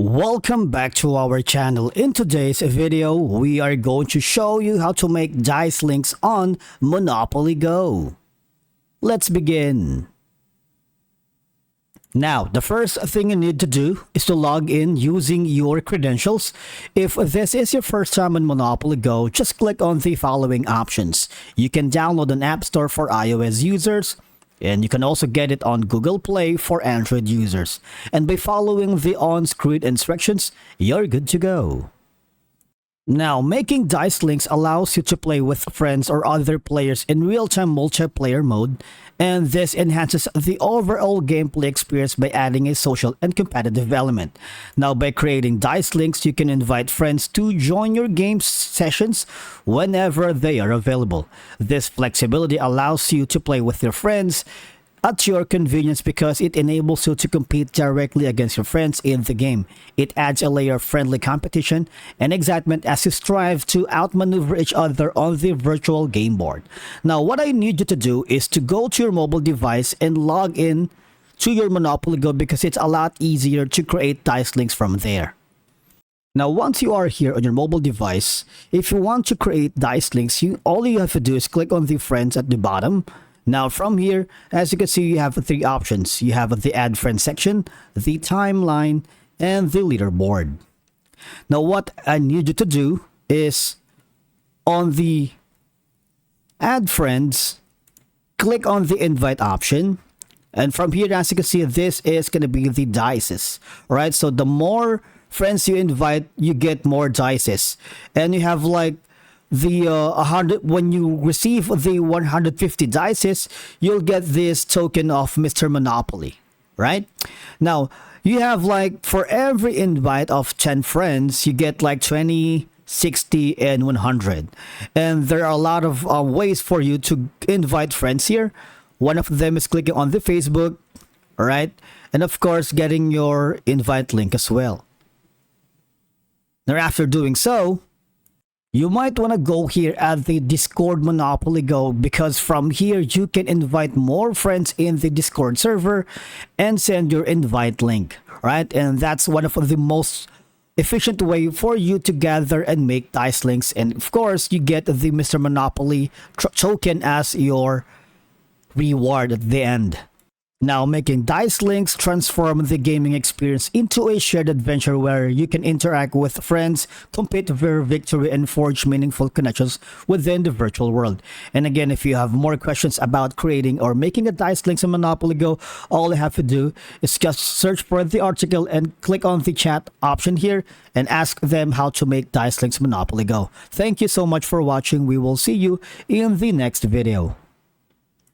Welcome back to our channel. In today's video, we are going to show you how to make dice links on Monopoly Go. Let's begin. Now, the first thing you need to do is to log in using your credentials. If this is your first time on Monopoly Go, just click on the following options. You can download an app store for iOS users, and you can also get it on Google Play for Android users. And by following the on-screen instructions, you're good to go. Now, making dice links allows you to play with friends or other players in real-time multiplayer mode, and this enhances the overall gameplay experience by adding a social and competitive element. Now, by creating dice links, you can invite friends to join your game sessions whenever they are available. This flexibility allows you to play with your friends at your convenience because it enables you to compete directly against your friends in the game. It adds a layer of friendly competition and excitement as you strive to outmaneuver each other on the virtual game board. Now, what I need you to do is to go to your mobile device and log in to your Monopoly Go because it's a lot easier to create dice links from there. Now, once you are here on your mobile device, if you want to create dice links, all you have to do is click on the friends at the bottom. Now from here, as you can see, you have three options. You have the add friend section, the timeline, and the leaderboard. Now what I need you to do is on the add friends, click on the invite option. And from here, as you can see, this is going to be the dices. Alright, so the more friends you invite, you get more dices. And you have like the 100, when you receive the 150 dices, you'll get this token of Mr. Monopoly, right? Now, you have like for every invite of 10 friends, you get like 20, 60, and 100. And there are a lot of ways for you to invite friends here. One of them is clicking on the Facebook, right? And of course, getting your invite link as well. Now, after doing so, you might want to go here at the Discord Monopoly Go because from here you can invite more friends in the Discord server and send your invite link, right? And that's one of the most efficient way for you to gather and make dice links. And of course, you get the Mr. Monopoly token as your reward at the end. Now, making dice links transform the gaming experience into a shared adventure where you can interact with friends, compete for victory, and forge meaningful connections within the virtual world. And again, if you have more questions about creating or making a dice links in Monopoly Go, all you have to do is just search for the article and click on the chat option here and ask them how to make dice links in Monopoly Go. Thank you so much for watching. We will see you in the next video.